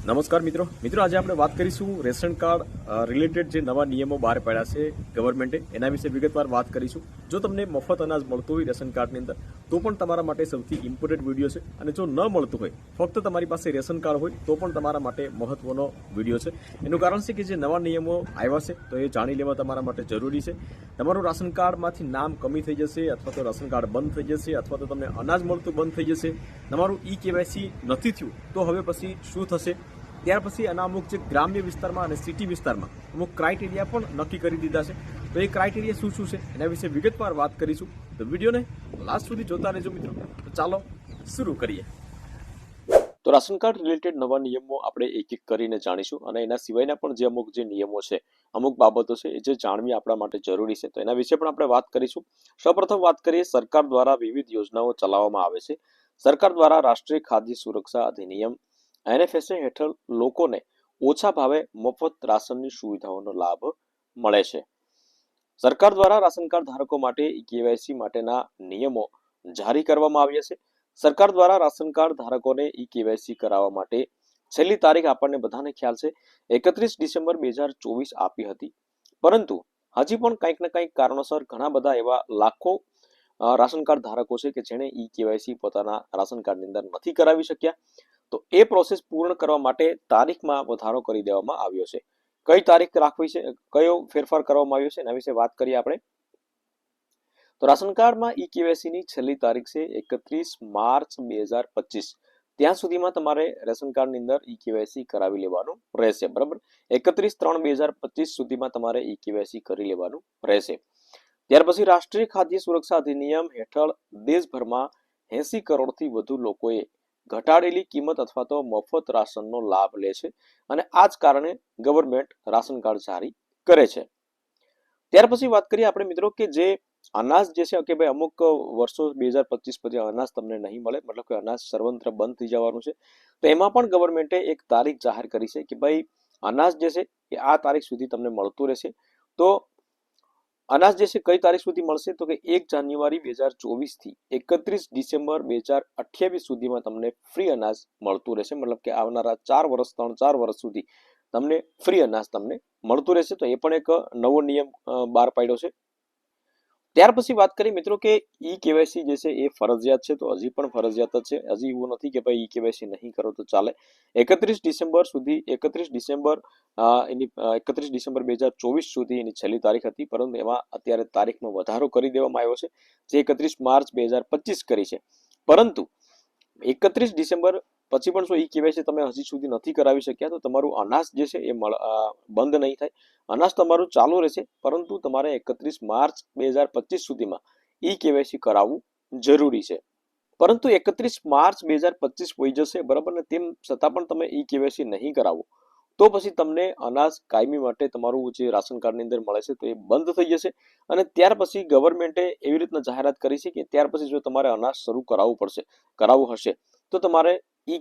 નમસ્કાર મિત્રો આજે આપણે વાત કરીશું રેશન કાર્ડ રિલેટેડ જે નવા નિયમો બહાર પાડ્યા છે ગવર્મેન્ટે એના વિશે વિગતવાર વાત કરીશું. જો તમને મફત અનાજ મળતું હોય રેશન કાર્ડની અંદર તો પણ તમારા માટે સૌથી ઇમ્પોર્ટન્ટ વિડીયો છે, અને જો ન મળતું હોય ફક્ત તમારી પાસે રેશન કાર્ડ હોય તો પણ તમારા માટે મહત્વનો વિડીયો છે. એનું કારણ છે કે જે નવા નિયમો આવ્યા છે તો એ જાણી લેવા તમારા માટે જરૂરી છે. તમારું રાશન કાર્ડમાંથી નામ કમી થઈ જશે, અથવા તો રાશન કાર્ડ બંધ થઈ જશે, અથવા તો તમને અનાજ મળતું બંધ થઈ જશે, તમારું KYC નથી થયું તો હવે પછી શું થશે. ત્યાર પછી આના અમુક જે ગ્રામ્ય વિસ્તારમાં અને સિટી વિસ્તારમાં અમુક ક્રાઇટેરિયા પણ નક્કી કરી દીધા છે. તો એ ક્રાઇટેરિયા શું છે એના વિશે વિગતવાર વાત કરીશું. તો વિડીયોને લાસ્ટ સુધી જોતા રહેજો મિત્રો. તો ચાલો શરૂ કરીએ. તો રાશન કાર્ડ રિલેટેડ નવા નિયમો આપણે એક એક કરીને જાણીશું, અને એના સિવાયના પણ જે અમુક જે નિયમો છે, અમુક બાબતો છે એ જે જાણવી આપણા માટે જરૂરી છે, તો એના વિશે પણ આપણે વાત કરીશું. સૌપ્રથમ વાત કરીએ, સરકાર દ્વારા વિવિધ યોજનાઓ ચલાવવામાં આવે છે. સરકાર દ્વારા રાષ્ટ્રીય ખાદ્ય સુરક્ષા અધિનિયમ NFSA હેઠળ લોકોને ઓછા ભાવે મફત રાશનની સુવિધાઓનો લાભ મળે છે. સરકાર દ્વારા રાશન કાર્ડ ધારકો માટે KYC માટેના નિયમો જારી કરવામાં આવ્યા છે. સરકાર દ્વારા રાશન કાર્ડ ધારકોને KYC કરાવવા માટે છેલ્લી તારીખ આપણને બધાને ખ્યાલ છે 31 ડિસેમ્બર 2024 આપી હતી. પરંતુ હજી પણ કંઈક ને કંઈક કારણોસર ઘણા બધા એવા લાખો રાશન કાર્ડ ધારકો છે કે જેણે KYC પોતાના રાશન કાર્ડની અંદર નથી કરાવી શક્યા. તો એ પ્રોસેસ પૂર્ણ કરવા માટે તારીખમાં વધારો કરી દેવામાં આવ્યો છે. કઈ તારીખ રાખવી છે, કયો ફેરફાર કરવામાં આવ્યો છે એના વિશે વાત કરીએ આપણે. તો રાશન કાર્ડમાં KYC ની છેલ્લી તારીખ છે 31 માર્ચ 2025. ત્યાં સુધીમાં તમારે રેશન કાર્ડની અંદર KYC કરાવી લેવાનું રહેશે, બરાબર. 31/3/2025 સુધીમાં તમારે KYC કરી લેવાનું રહેશે. ત્યાર પછી રાષ્ટ્રીય ખાદ્ય સુરક્ષા અધિનિયમ હેઠળ દેશભરમાં 80 કરોડથી વધુ લોકોએ ઘટાડેલી કિંમત અથવા તો મફત રાશનનો લાભ લે છે, અને આ જ કારણે ગવર્મેન્ટ રાશન કાર્ડ જારી કરે છે. ત્યાર પછી વાત કરીએ આપણે મિત્રો કે જે અનાજ જે છે કે ભાઈ અમુક વર્ષો 2025 પછી અનાજ તમને નહીં મળે, મતલબ કે અનાજ સર્વત્ર બંધ થઈ જવાનું છે. તો એમાં પણ ગવર્મેન્ટે એક તારીખ જાહેર કરી છે કે ભાઈ અનાજ જે છે એ આ તારીખ સુધી તમને મળતું રહેશે. તો અનાજ જે છે કઈ તારીખ સુધી મળશે તો કે 1 જાન્યુઆરી 2024 થી 31 ડિસેમ્બર 2028 સુધીમાં તમને ફ્રી અનાજ મળતું રહેશે. મતલબ કે આવનારા 4 વર્ષ સુધી તમને ફ્રી અનાજ તમને મળતું રહેશે. તો એ પણ એક નવો નિયમ બહાર પાડ્યો છે. ત્યાર પછી વાત કરીએ મિત્રો કે KYC જે છે એ ફરજિયાત છે, તો હજી પણ ફરજિયાત જ છે. હજી એવું નથી કે ભાઈ KYC નહીં કરો તો ચાલે. 31 ડિસેમ્બર 2024 સુધી એની છેલ્લી તારીખ હતી, પરંતુ એમાં અત્યારે તારીખમાં વધારો કરી દેવામાં આવ્યો છે, જે 31 માર્ચ 2025 કરી છે. પરંતુ 31 ડિસેમ્બર પછી પણ જો KYC તમે હજી સુધી નથી કરાવી શક્યા તો તમારું અનાજ જે છે એ બંધ નહીં થાય. અનાજ તમારું ચાલુ રહેશે, પરંતુ તમારે 31 માર્ચ 2025 સુધીમાં KYC કરાવવું જરૂરી છે. પરંતુ 31 માર્ચ 2025 હોઈ જશે, બરાબર ને, તેમ છતાં પણ તમે KYC નહીં કરાવો તો પછી તમને અનાજ કાયમી માટે તમારું જે રાશન કાર્ડની અંદર મળે છે તો એ બંધ થઈ જશે. અને ત્યાર પછી ગવર્મેન્ટે એવી રીતના જાહેરાત કરી છે કે ત્યાર પછી જો તમારે અનાજ શરૂ કરાવવું હશે તો તમારે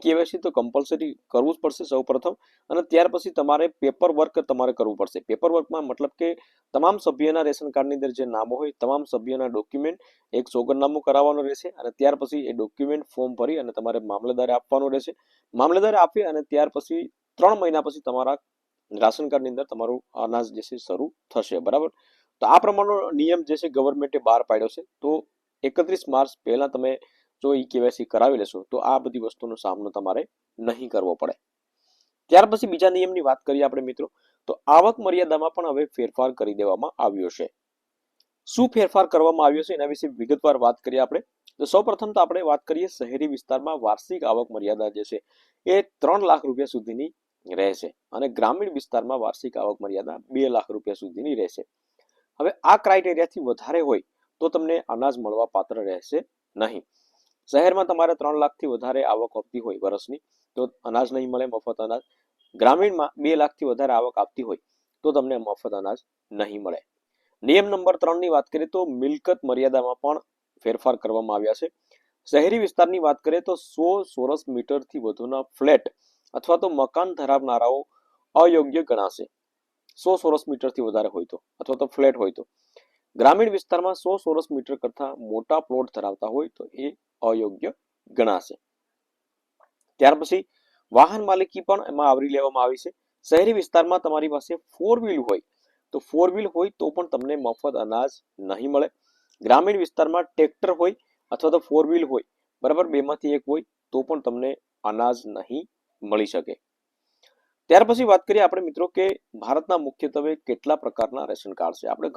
KYC તો કમ્પલસરી કરવું જ પડશે સૌ પ્રથમ. અને ત્યાર પછી તમારે પેપર વર્ક તમારે કરવું પડશે. પેપર વર્કમાં મતલબ કે તમામ સભ્યના રેશન કાર્ડની અંદર જે નામો હોય તમામ સભ્યના ડોક્યુમેન્ટ એક સોગંદનામું કરાવવાનું રહેશે, અને ત્યાર પછી એ ડોક્યુમેન્ટ ફોર્મ ભરી અને તમારે મામલેદારે આપવાનું રહેશે. મામલેદારે આપી અને ત્યાર પછી 3 મહિના પછી તમારા રાશન કાર્ડની અંદર તમારું અનાજ જે છે શરૂ થશે, બરાબર. તો આ પ્રમાણનો નિયમ જે છે ગવર્મેન્ટે બહાર પાડ્યો છે. તો 31 માર્ચ પહેલા તમે જો KYC કરાવી લેશો તો આ બધી વસ્તુનો સામનો તમારે નહીં કરવો પડે. ત્યાર પછી બીજા નિયમની વાત કરીએ આપણે મિત્રો, તો આવક મર્યાદામાં પણ હવે ફેરફાર કરી દેવામાં આવ્યો છે. શું ફેરફાર કરવામાં આવ્યો છે એના વિશે વિગતવાર વાત કરીએ આપણે. તો સૌપ્રથમ તો આપણે વાત કરીએ શહેરી વિસ્તારમાં વાર્ષિક આવક મર્યાદા જે છે એ 3 લાખ રૂપિયા સુધીની રહેશે, અને ગ્રામીણ વિસ્તારમાં વાર્ષિક આવક મર્યાદા 2 લાખ રૂપિયા સુધીની રહેશે. હવે આ ક્રાઇટેરિયાથી વધારે હોય તો તમને અનાજ મળવા પાત્ર રહેશે નહીં. શહેરમાં તમારે 3 લાખથી વધારે આવક આપતી હોય વર્ષની તો અનાજ નહીં મળે, મફત અનાજ. ગ્રામીણમાં 2 લાખથી વધારે આવક આપતી હોય તો તમને મફત અનાજ નહીં મળે. નિયમ નંબર 3 ની વાત કરીએ તો મિલકત મર્યાદામાં પણ ફેરફાર કરવામાં આવ્યા છે. શહેરી વિસ્તારની વાત કરીએ તો 100 ચોરસ મીટરથી વધુના ફ્લેટ અથવા તો મકાન ધરાવનારાઓ અયોગ્ય ગણાશે. 100 ચોરસ મીટરથી વધારે હોય તો, અથવા તો ફ્લેટ હોય તો. ગ્રામીણ વિસ્તારમાં 100 ચોરસ મીટર કરતા મોટા પ્લોટ ધરાવતા હોય તો એ અયોગ્ય ગણાશે. ત્યાર પછી વાહન માલિકી પણ એમાં આવરી લેવામાં આવી છે. શહેરી વિસ્તારમાં તમારી પાસે 4 વ્હીલ હોય તો 4 વ્હીલ હોય તો પણ તમને મફત અનાજ નહીં મળે. ગ્રામીણ વિસ્તારમાં ટ્રેક્ટર હોય અથવા તો 4 વ્હીલ હોય, બરાબર, બેમાંથી એક હોય તો પણ તમને અનાજ નહીં મળી શકે. ત્યાર પછી વાત કરીએ આપણે મિત્રો કે ભારતના મુખ્યત્વે કેટલા પ્રકારના રેશન કાર્ડ છે. આપણે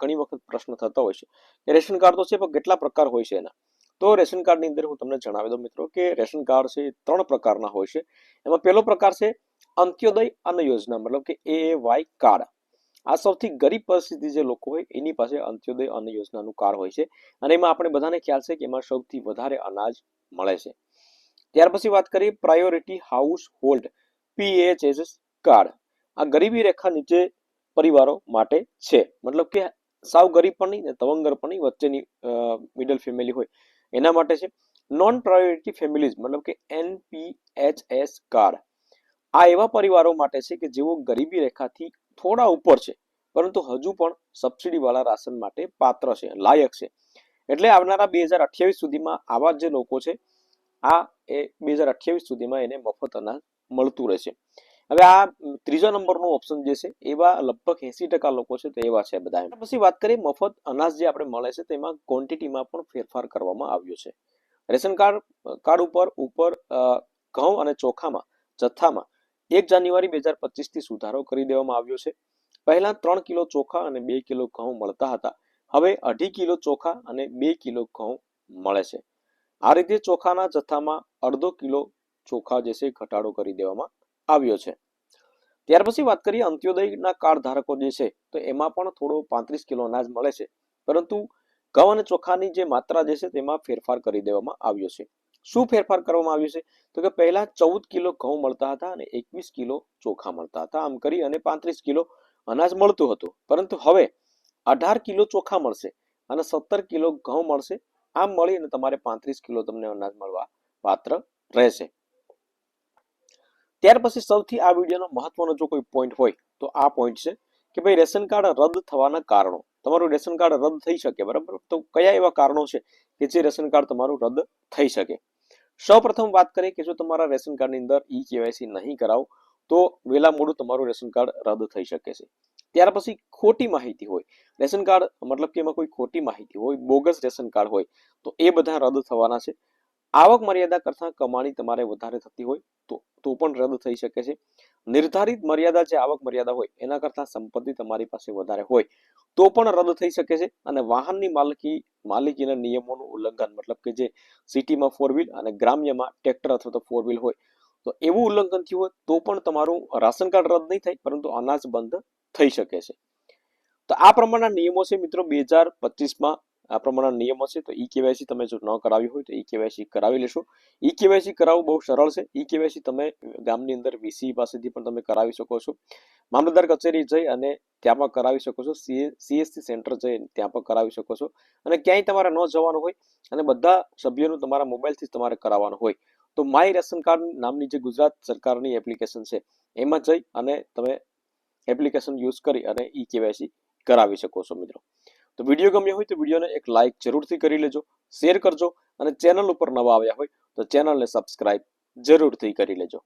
ઘણી વખત પ્રશ્ન થતો હોય છે કે રેશન કાર્ડ તો છે પણ કેટલા પ્રકાર હોય છે એના. તો રેશન કાર્ડની અંદર હું તમને જણાવી દઉં મિત્રો કે રેશન કાર્ડ છે 3 પ્રકારના હોય છે. એમાં પહેલો પ્રકાર છે અંત્યોદય અન્ન યોજના, મતલબ કે AAY કાર્ડ. આ સૌથી ગરીબ પરિસ્થિતિ જે લોકો હોય એની પાસે અંત્યોદય અન્ન યોજનાનું કાર્ડ હોય છે અને એમાં આપણે બધાને ખ્યાલ છે કે એમાં સૌથી વધારે અનાજ મળે છે. ત્યાર પછી વાત કરીએ priority house hold PHS card. આ ગરીબી રેખા નીચે પરિવારો માટે છે, મતલબ કે સાવ ગરીબ પણ નહીં ને તવંગર પણ નહીં, વચ્ચેની મિડલ ફેમિલી હોય એના માટે છે. નોન પ્રાયોરિટી ફેમિલીઝ મતલબ કે NPHS કાર્ડ. આ એવા પરિવારો માટે છે કે જેઓ ગરીબી રેખાથી થોડા ઉપર છે પરંતુ હજુ પણ સબસિડી વાળા રાશન માટે પાત્ર છે, લાયક છે. એટલે આવનારા 2028 સુધીમાં આવા જે લોકો છે આ 2028 સુધીમાં એને મફત અનાજ મળતું રહેશે. હવે આ ત્રીજા નંબરનો ઓપ્શન જે છે એવા લગભગ 80% લોકો છે તો એવા છે બધા. પછી વાત કરીએ મફત અનાજ જે આપણે મળે છે તેમાં ક્વોન્ટિટીમાં પણ ફેરફાર કરવામાં આવ્યો છે. રેશન કાર્ડ ઉપર ઘઉં અને ચોખામાં જથ્થામાં 1 જાન્યુઆરી 2025 થી સુધારો કરી દેવામાં આવ્યો છે. પહેલા 3 કિલો ચોખા અને 2 કિલો ઘઉં મળતા હતા, હવે 2.5 કિલો ચોખા અને 2 કિલો ઘઉં મળે છે. આ રીતે ચોખાના જથ્થામાં 1/2 કિલો ચોખા જે છે ઘટાડો કરી દેવામાં આવ્યો છે. ત્યાર પછી વાત કરીએ અંત્યોદયના કાર્ડ ધારકો જે છે તો એમાં પણ થોડો 35 કિલો અનાજ મળે છે, પરંતુ ઘઉં અને ચોખાની જે માત્રા જે છે તેમાં ફેરફાર કરી દેવામાં આવ્યો છે. શું ફેરફાર કરવામાં આવ્યો છે તો કે પહેલા 14 કિલો ઘઉં મળતા હતા અને 21 કિલો ચોખા મળતા હતા, આમ કરી અને 35 કિલો અનાજ મળતું હતું, પરંતુ હવે 18 કિલો ચોખા મળશે અને 17 કિલો ઘઉં મળશે. આમ મળી અને તમારે 35 કિલો તમને અનાજ મળવા પાત્ર રહેશે. ત્યાર પછી સૌથી આ વિડીયોનો મહત્વનો જો કોઈ પોઈન્ટ હોય તો આ પોઈન્ટ છે કે ભાઈ રેશન કાર્ડ રદ થવાના કારણો. તમારું રેશન કાર્ડ રદ થઈ શકે, બરાબર, તો કયા એવા કારણો છે કે જે રેશન કાર્ડ તમારું રદ થઈ શકે. સૌપ્રથમ વાત કરીએ કે જો તમારા રેશન કાર્ડની અંદર KYC નહીં કરાવો તો વહેલા મોડું તમારું રેશન કાર્ડ રદ થઈ શકે છે. ત્યાર પછી ખોટી માહિતી હોય રેશન કાર્ડ, મતલબ કે એમાં કોઈ ખોટી માહિતી હોય, બોગસ રેશન કાર્ડ હોય તો એ બધા રદ થવાના છે. આવક મર્યાદા કરતાં કમાણી તમારે વધારે થતી હોય તો પણ રદ થઈ શકે છે. નિર્ધારિત મર્યાદા જે આવક મર્યાદા હોય એના કરતાં સંપત્તિ તમારી પાસે વધારે હોય તો પણ રદ થઈ શકે છે. અને વાહનની માલિકીના નિયમોનું ઉલ્લંઘન, મતલબ કે જે સિટીમાં 4 વ્હીલ અને ગ્રામ્યમાં ટ્રેક્ટર અથવા તો 4 વ્હીલ હોય તો એવું ઉલ્લંઘન થયું હોય તો પણ તમારું રાશન કાર્ડ રદ નહીં થાય પરંતુ અનાજ બંધ થઈ શકે છે. તો આ પ્રમાણના નિયમો છે મિત્રો 2025માં. આ પ્રમાણના નિયમો છે તો KYC તમે જો ન કરાવ્યું હોય તો KYC કરાવી લેશો. KYC કરાવવું બહુ સરળ છે. KYC તમે ગામની અંદર VC પાસેથી પણ તમે કરાવી શકો છો, મામલતદાર કચેરી જઈ અને ત્યાં પણ કરાવી શકો છો, CSC સેન્ટર જઈ ત્યાં પણ કરાવી શકો છો. અને ક્યાંય તમારે ન જવાનું હોય અને બધા સભ્યોનું તમારા મોબાઈલથી તમારે કરાવવાનું હોય તો માય રેશન કાર્ડ નામની જે ગુજરાત સરકારની એપ્લિકેશન છે એમાં જઈ અને તમે એપ્લિકેશન યુઝ કરી અને KYC કરાવી શકો છો મિત્રો. તો વિડીયો ગમ્યો હોય તો વિડીયોને એક લાઇક જરૂરથી કરી લેજો, શેર કરજો અને ચેનલ ઉપર નવા આવ્યા હોય તો ચેનલને સબસ્ક્રાઇબ જરૂરથી કરી લેજો.